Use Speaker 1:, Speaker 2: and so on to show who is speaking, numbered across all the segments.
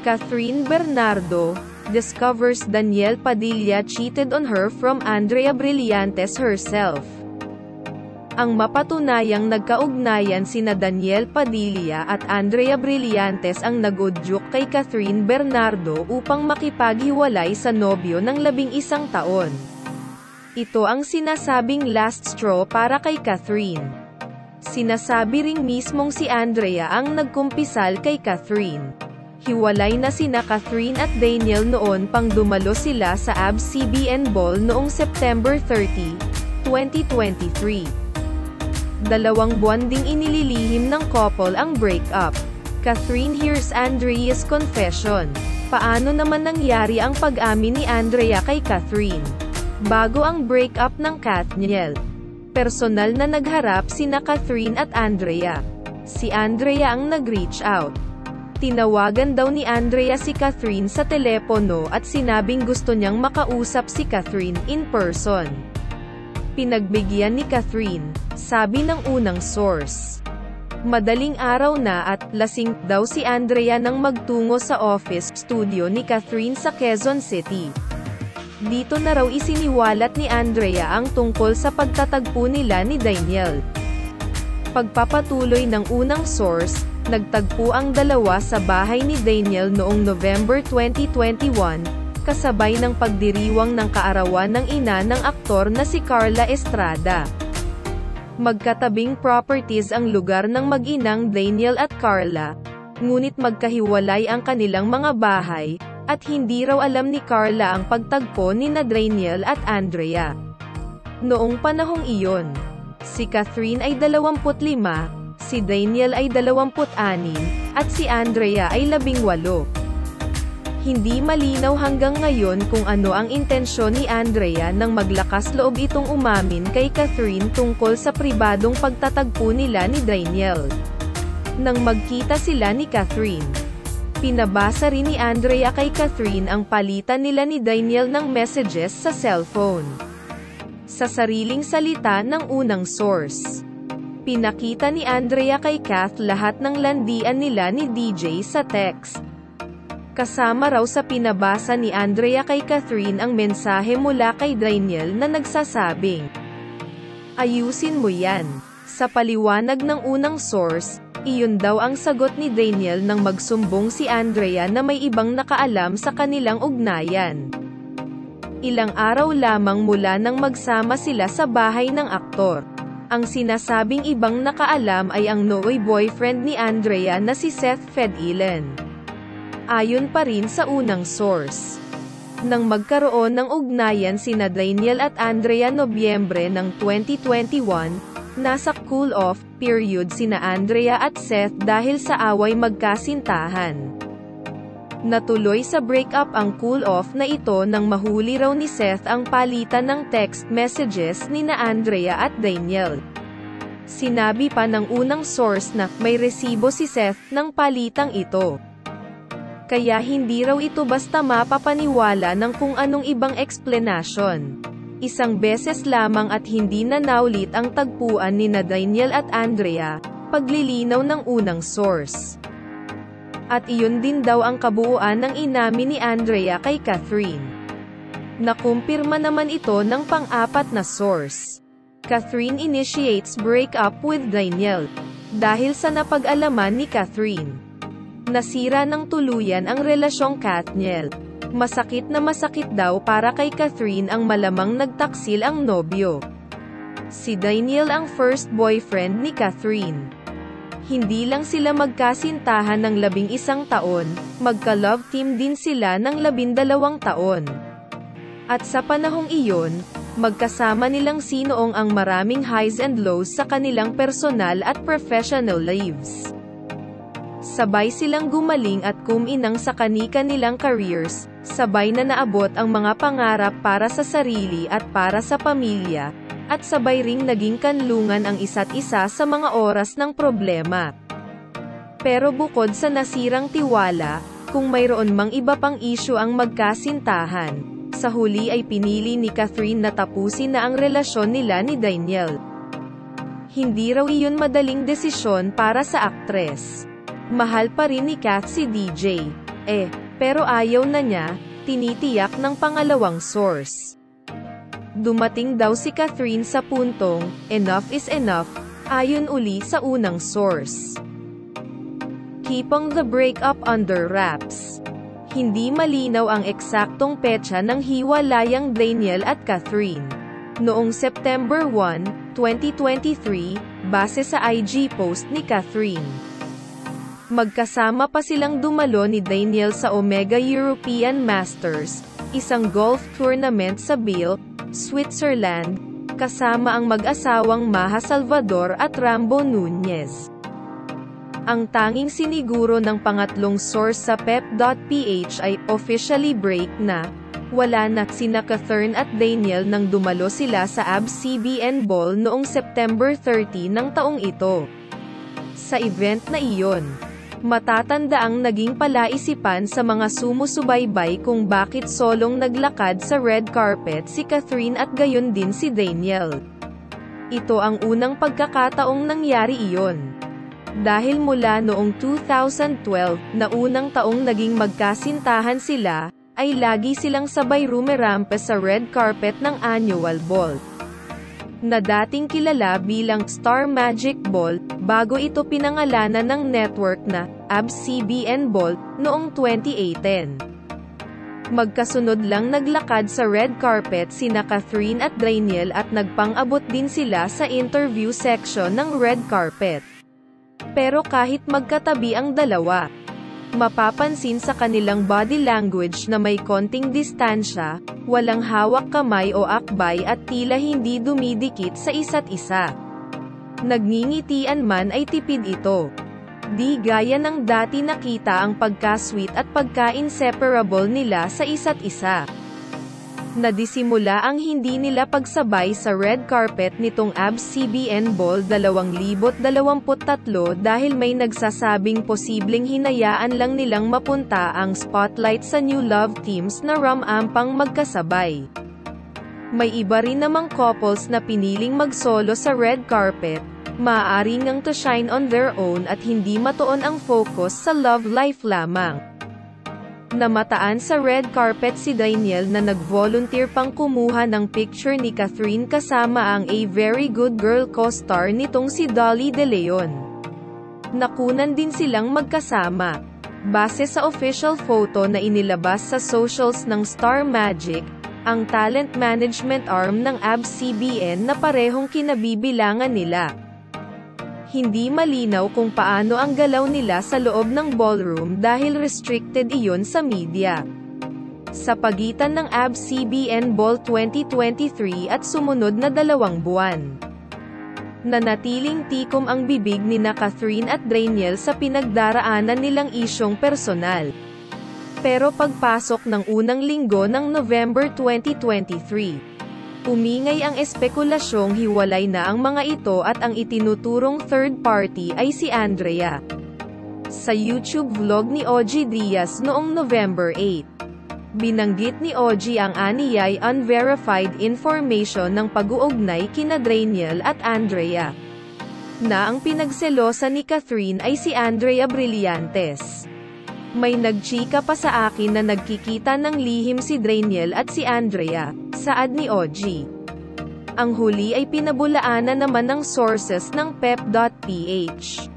Speaker 1: Catherine Bernardo discovers Daniel Padilla cheated on her from Andrea Brillantes herself. Ang mapatunayang nagkaugnayan sina Daniel Padilla at Andrea Brillantes ang nag-udyok kay Catherine Bernardo upang makipaghiwalay sa nobyo ng 11 taon. Ito ang sinasabing last straw para kay Catherine. Sinasabi ring mismong si Andrea ang nagkumpisal kay Catherine. Hiwalay na sina Catherine at Daniel noon pang dumalo sila sa ABS-CBN Ball noong September 30, 2023. 2 buwan ding inililihim ng couple ang breakup. Catherine hears Andrea's confession. Paano naman nangyari ang pag-amin ni Andrea kay Catherine? Bago ang breakup ng Katniel, personal na nagharap sina Catherine at Andrea. Si Andrea ang nag-reach out. Tinawagan daw ni Andrea si Catherine sa telepono at sinabing gusto niyang makausap si Catherine in person. Pinagbigyan ni Catherine, sabi ng unang source. Madaling araw na at lasing daw si Andrea nang magtungo sa office studio ni Catherine sa Quezon City. Dito na raw isiniwalat ni Andrea ang tungkol sa pagtatagpo nila ni Daniel. Pagpapatuloy ng unang source, nagtagpo ang dalawa sa bahay ni Daniel noong November 2021, kasabay ng pagdiriwang ng kaarawan ng ina ng aktor na si Carla Estrada. Magkatabing properties ang lugar ng mag-inang Daniel at Carla, ngunit magkahiwalay ang kanilang mga bahay, at hindi raw alam ni Carla ang pagtagpo nina Daniel at Andrea. Noong panahong iyon, si Catherine ay 25, si Daniel ay 26, at si Andrea ay 18. Hindi malinaw hanggang ngayon kung ano ang intensyon ni Andrea nang maglakas loob itong umamin kay Catherine tungkol sa pribadong pagtatagpo nila ni Daniel. Nang magkita sila ni Catherine, pinabasa rin ni Andrea kay Catherine ang palitan nila ni Daniel ng messages sa cellphone. Sa sariling salita ng unang source, pinakita ni Andrea kay Kath lahat ng landian nila ni DJ sa text. Kasama raw sa pinabasa ni Andrea kay Catherine ang mensahe mula kay Daniel na nagsasabing, "Ayusin mo yan." Sa paliwanag ng unang source, iyon daw ang sagot ni Daniel nang magsumbong si Andrea na may ibang nakaalam sa kanilang ugnayan. Ilang araw lamang mula nang magsama sila sa bahay ng aktor. Ang sinasabing ibang nakaalam ay ang nooy boyfriend ni Andrea na si Seth Fedilen. Ayon pa rin sa unang source, nang magkaroon ng ugnayan sina Daniel at Andrea Nobyembre ng 2021, nasa cool-off period sina Andrea at Seth dahil sa away magkasintahan. Natuloy sa breakup ang cool-off na ito nang mahuli raw ni Seth ang palitan ng text messages nina Andrea at Daniel. Sinabi pa ng unang source na may resibo si Seth ng palitang ito. Kaya hindi raw ito basta mapapaniwala ng kung anong ibang eksplanasyon. Isang beses lamang at hindi na naulit ang tagpuan nina Daniel at Andrea, paglilinaw ng unang source. At iyon din daw ang kabuuan ng inamin ni Andrea kay Catherine. Nakumpirma naman ito ng pang-apat na source. Catherine initiates breakup with Daniel. Dahil sa napag-alaman ni Catherine, nasira ng tuluyan ang relasyong Katniel. Masakit na masakit daw para kay Catherine ang malamang nagtaksil ang nobyo. Si Daniel ang first boyfriend ni Catherine. Hindi lang sila magkasintahan ng 11 taon, magka-love team din sila ng 12 taon. At sa panahong iyon, magkasama nilang sinoong ang maraming highs and lows sa kanilang personal at professional lives. Sabay silang gumaling at kuminang sa kani-kanilang careers, sabay na naabot ang mga pangarap para sa sarili at para sa pamilya, at sabay ring naging kanlungan ang isa't isa sa mga oras ng problema. Pero bukod sa nasirang tiwala, kung mayroon mang iba pang isyu ang magkasintahan, sa huli ay pinili ni Catherine na tapusin na ang relasyon nila ni Daniel. Hindi raw iyon madaling desisyon para sa aktres. Mahal pa rin ni Kath si DJ. Pero ayaw na niya, tinitiyak ng pangalawang source. Dumating daw si Catherine sa puntong, enough is enough, ayon uli sa unang source. Keeping the breakup under wraps. Hindi malinaw ang eksaktong petsa ng hiwalayang Daniel at Catherine. Noong September 1, 2023, base sa IG post ni Catherine. Magkasama pa silang dumalo ni Daniel sa Omega European Masters, isang golf tournament sa Biel, Switzerland, kasama ang mag-asawang Maja Salvador at Rambo Nunez. Ang tanging siniguro ng pangatlong source sa pep.ph ay officially break na, wala na sina Catherine at Daniel nang dumalo sila sa ABS-CBN Ball noong September 30 ng taong ito. Sa event na iyon, matatanda ang naging palaisipan sa mga sumusubaybay kung bakit solong naglakad sa red carpet si Catherine at gayon din si Daniel. Ito ang unang pagkakataong nangyari iyon. Dahil mula noong 2012, na unang taong naging magkasintahan sila, ay lagi silang sabay rumerampe sa red carpet ng annual ball, na dating kilala bilang Star Magic Ball, bago ito pinangalanan ng network na ABS-CBN Ball, noong 2018. Magkasunod lang naglakad sa red carpet sina Catherine at Daniel at nagpang-abot din sila sa interview section ng red carpet. Pero kahit magkatabi ang dalawa, mapapansin sa kanilang body language na may konting distansya, walang hawak kamay o akbay at tila hindi dumidikit sa isa't isa. Nagngingitian man ay tipid ito. Di gaya ng dati nakita ang pagka-sweet at pagka-inseparable nila sa isa't isa. Nadisimula ang hindi nila pagsabay sa red carpet nitong ABS-CBN Ball 2023 dahil may nagsasabing posibleng hinayaan lang nilang mapunta ang spotlight sa new love teams na ram-ampang magkasabay. May iba rin namang couples na piniling mag-solo sa red carpet, maaari ngang to shine on their own at hindi matuon ang focus sa love life lamang. Namataan sa red carpet si Daniel na nag-volunteer pang kumuha ng picture ni Catherine kasama ang A Very Good Girl co-star nitong si Dolly De Leon. Nakunan din silang magkasama. Base sa official photo na inilabas sa socials ng Star Magic, ang talent management arm ng ABS-CBN na parehong kinabibilangan nila. Hindi malinaw kung paano ang galaw nila sa loob ng ballroom dahil restricted iyon sa media. Sa pagitan ng ABS-CBN Ball 2023 at sumunod na 2 buwan, nanatiling tikom ang bibig nina Catherine at Daniel sa pinagdaraanan nilang isyong personal. Pero pagpasok ng unang linggo ng November 2023, umingay ang espekulasyong hiwalay na ang mga ito at ang itinuturong third party ay si Andrea. Sa YouTube vlog ni OG Diaz noong November 8, binanggit ni OG ang aniyay unverified information ng pag-uugnay kina Daniel at Andrea, na ang pinagselosa ni Catherine ay si Andrea Brillantes. May nagchika pa sa akin na nagkikita ng lihim si Daniel at si Andrea, saad ni OG. Ang huli ay pinabulaanan naman ng sources ng pep.ph.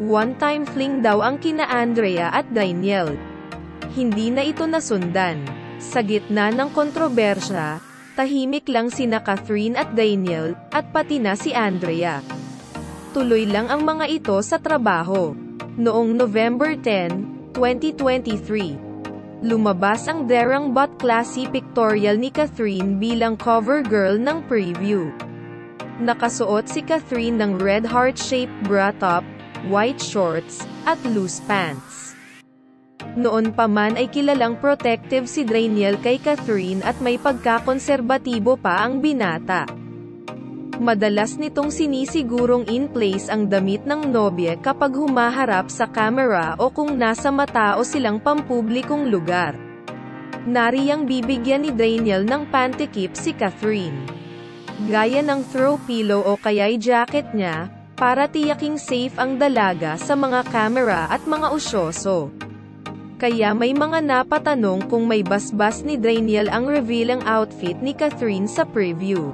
Speaker 1: One-time fling daw ang kina Andrea at Daniel. Hindi na ito nasundan. Sa gitna ng kontrobersya, tahimik lang sina Catherine at Daniel, at pati na si Andrea. Tuloy lang ang mga ito sa trabaho. Noong November 10, 2023, lumabas ang Derang But Classy pictorial ni Catherine bilang cover girl ng preview. Nakasuot si Catherine ng red heart-shaped bra top, white shorts, at loose pants. Noon pa man ay kilalang protective si Daniel kay Catherine at may pagkakonserbatibo pa ang binata. Madalas nitong sinisigurong in place ang damit ng nobya kapag humaharap sa camera o kung nasa matao silang pampublikong lugar. Nariyang bibigyan ni Daniel ng pantikip si Catherine, gaya ng throw pillow o kaya'y jacket niya, para tiyaking safe ang dalaga sa mga camera at mga usyoso. Kaya may mga napatanong kung may basbas ni Daniel ang revealang outfit ni Catherine sa preview.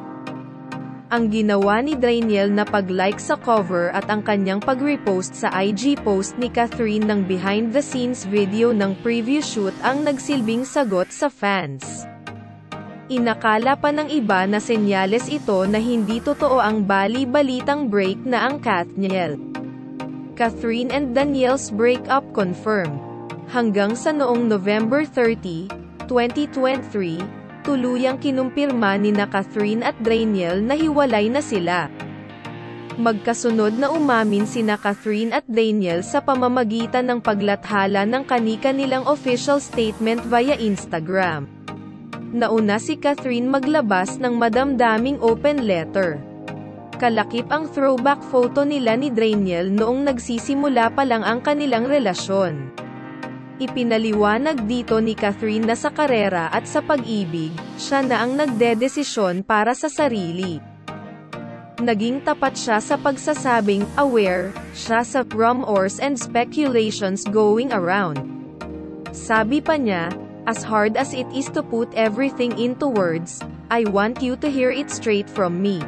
Speaker 1: Ang ginawa ni Daniel na pag-like sa cover at ang kanyang pag-repost sa IG post ni Catherine ng behind-the-scenes video ng preview shoot ang nagsilbing sagot sa fans. Inakala pa ng iba na senyales ito na hindi totoo ang bali-balitang break na ang Kathniel. Catherine and Daniel's breakup confirmed. Hanggang sa noong November 30, 2023, tuluyang kinumpirma ni Catherine at Daniel na hiwalay na sila. Magkasunod na umamin sina Catherine at Daniel sa pamamagitan ng paglathala ng kani-kanilang official statement via Instagram. Nauna si Catherine maglabas ng madamdaming open letter. Kalakip ang throwback photo nila ni Daniel noong nagsisimula pa lang ang kanilang relasyon. Ipinaliwanag dito ni Catherine na sa karera at sa pag-ibig, siya na ang nagdedesisyon para sa sarili. Naging tapat siya sa pagsasabing, aware, siya sa rumors and speculations going around. Sabi pa niya, as hard as it is to put everything into words, I want you to hear it straight from me.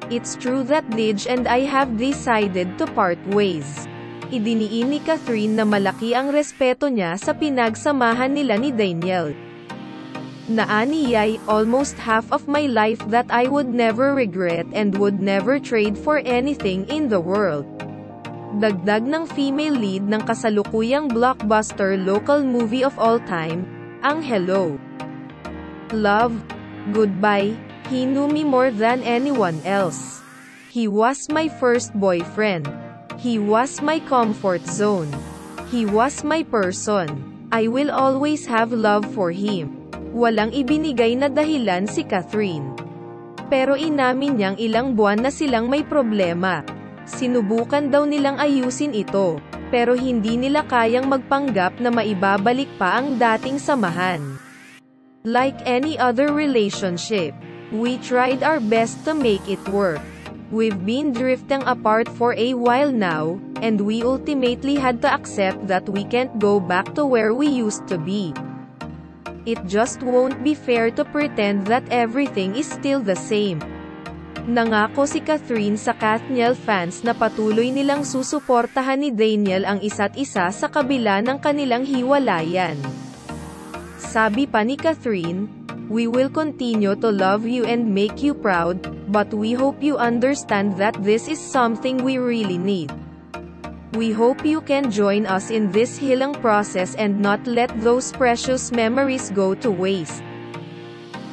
Speaker 1: It's true that Dij and I have decided to part ways. Idiniin ni Catherine na malaki ang respeto niya sa pinagsamahan nila ni Daniel. Naaniyay, almost half of my life that I would never regret and would never trade for anything in the world. Dagdag ng female lead ng kasalukuyang blockbuster local movie of all time, ang Hello, Love, Goodbye, he knew me more than anyone else. He was my first boyfriend. He was my comfort zone. He was my person. I will always have love for him. Walang ibinigay na dahilan si Catherine. Pero inamin niyang ilang buwan na silang may problema. Sinubukan daw nilang ayusin ito, pero hindi nila kayang magpanggap na maibabalik pa ang dating samahan. Like any other relationship, we tried our best to make it work. We've been drifting apart for a while now, and we ultimately had to accept that we can't go back to where we used to be. It just won't be fair to pretend that everything is still the same. Nangako si Catherine sa Kathniel fans na patuloy nilang susuportahan ni Daniel ang isa't isa sa kabila ng kanilang hiwalayan. Sabi pa ni Catherine, we will continue to love you and make you proud, but we hope you understand that this is something we really need. We hope you can join us in this healing process and not let those precious memories go to waste.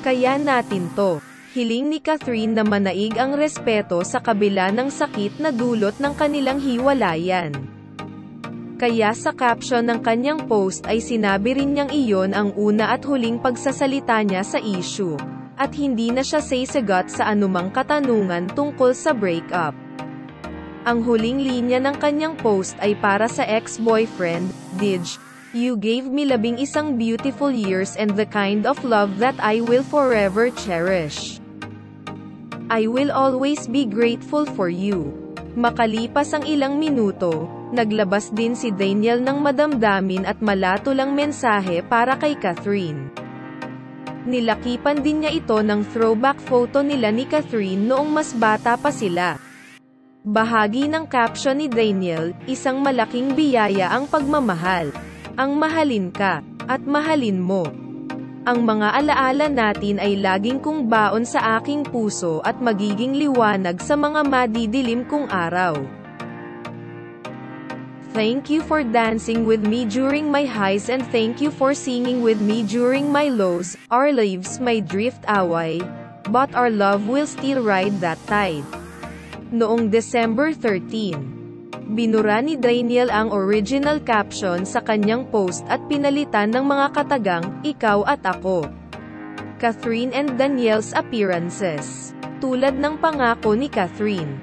Speaker 1: Kaya natin to. Hiling ni Catherine na manaig ang respeto sa kabila ng sakit na dulot ng kanilang hiwalayan. Kaya sa caption ng kanyang post ay sinabi rin niyang iyon ang una at huling pagsasalita niya sa issue, at hindi na siya sasagot sa anumang katanungan tungkol sa breakup. Ang huling linya ng kanyang post ay para sa ex-boyfriend, Dij, you gave me 11 beautiful years and the kind of love that I will forever cherish. I will always be grateful for you. Makalipas ang ilang minuto, naglabas din si Daniel ng madamdamin at malatulang mensahe para kay Catherine. Nilakipan din niya ito ng throwback photo nila ni Catherine noong mas bata pa sila. Bahagi ng caption ni Daniel, isang malaking biyaya ang pagmamahal. Ang mahalin ka, at mahalin mo. Ang mga alaala natin ay laging kong baon sa aking puso at magiging liwanag sa mga madidilim kong araw. Thank you for dancing with me during my highs and thank you for singing with me during my lows. Our lives may drift away, but our love will still ride that tide. Noong December 13, binura ni Daniel ang original caption sa kanyang post at pinalitan ng mga katagang, ikaw at ako. Catherine and Daniel's appearances. Tulad ng pangako ni Catherine,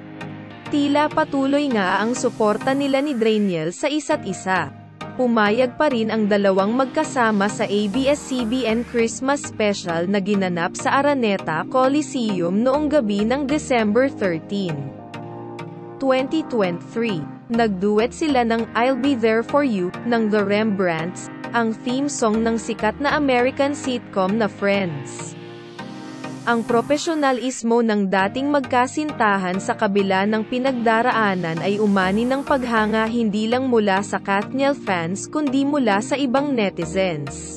Speaker 1: tila patuloy nga ang suporta nila ni Daniel sa isa't isa. Pumayag pa rin ang dalawang magkasama sa ABS-CBN Christmas special na ginanap sa Araneta Coliseum noong gabi ng December 13, 2023. Nagduet sila ng I'll Be There For You, ng The Rembrandts, ang theme song ng sikat na American sitcom na Friends. Ang propesyonalismo ng dating magkasintahan sa kabila ng pinagdaraanan ay umani ng paghanga hindi lang mula sa Kathniel fans kundi mula sa ibang netizens.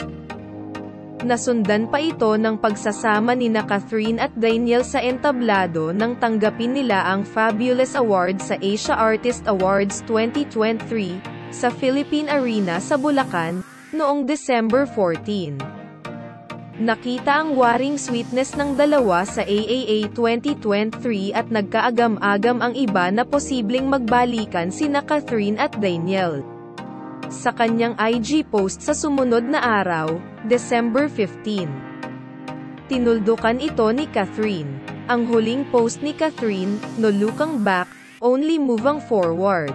Speaker 1: Nasundan pa ito ng pagsasama nina Catherine at Daniel sa entablado nang tanggapin nila ang Fabulous Award sa Asia Artist Awards 2023, sa Philippine Arena sa Bulacan, noong December 14. Nakita ang waring sweetness ng dalawa sa AAA 2023 at nagkaagam-agam ang iba na posibleng magbalikan sina Catherine at Daniel. Sa kanyang IG post sa sumunod na araw, December 15. Tinuldukan ito ni Catherine. Ang huling post ni Catherine, "No looking back, only moving forward."